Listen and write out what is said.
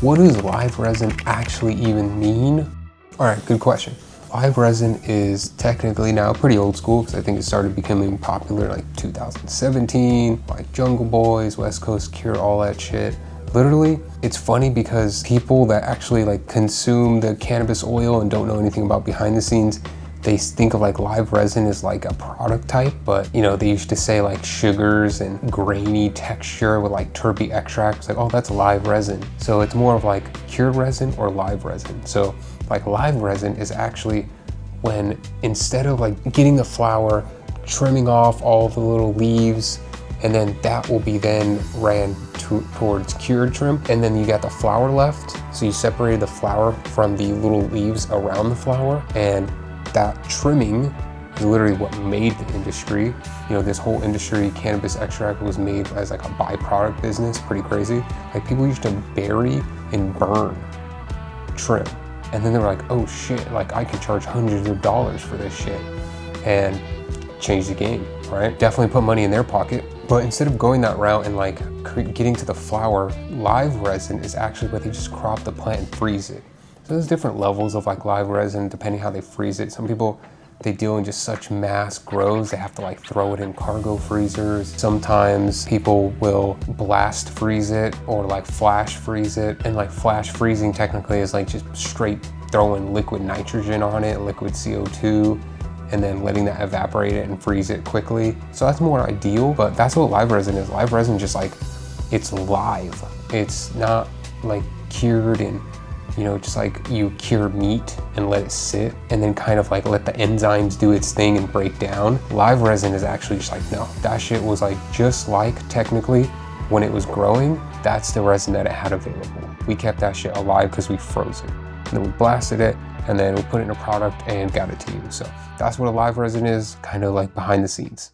What does live resin actually even mean? All right, good question. Live resin is technically now pretty old school because I think it started becoming popular like 2017, like Jungle Boys, West Coast Cure, all that shit. Literally, it's funny because people that actually like consume the cannabis oil and don't know anything about behind the scenes, they think of like live resin as like a product type, but you know, they used to say like sugars and grainy texture with like terpy extracts, like, oh, that's live resin. So it's more of like cured resin or live resin. So like live resin is actually when instead of like getting the flower, trimming off all the little leaves, and then that will be then ran towards cured trim, and then you got the flower left. So you separated the flower from the little leaves around the flower, and that trimming is literally what made the industry. You know, this whole industry, cannabis extract, was made as like a byproduct business, pretty crazy. Like people used to bury and burn trim. And then they were like, oh shit, like I can charge hundreds of dollars for this shit, and change the game, right? Definitely put money in their pocket. But instead of going that route and like getting to the flower, live resin is actually where they just crop the plant and freeze it. So there's different levels of like live resin depending how they freeze it. Some people, they deal in just such mass grows, they have to like throw it in cargo freezers. Sometimes people will blast freeze it or like flash freeze it. And like flash freezing technically is like just straight throwing liquid nitrogen on it, liquid CO2, and then letting that evaporate it and freeze it quickly. So that's more ideal, but that's what live resin is. Live resin just like, it's live. It's not like cured and, you know, just like you cure meat and let it sit and then kind of like let the enzymes do its thing and break down. Live resin is actually just like, no, that shit was like just like technically when it was growing, that's the resin that it had available. We kept that shit alive because we froze it. And then we blasted it and then we put it in a product and got it to you. So that's what a live resin is, kind of like behind the scenes.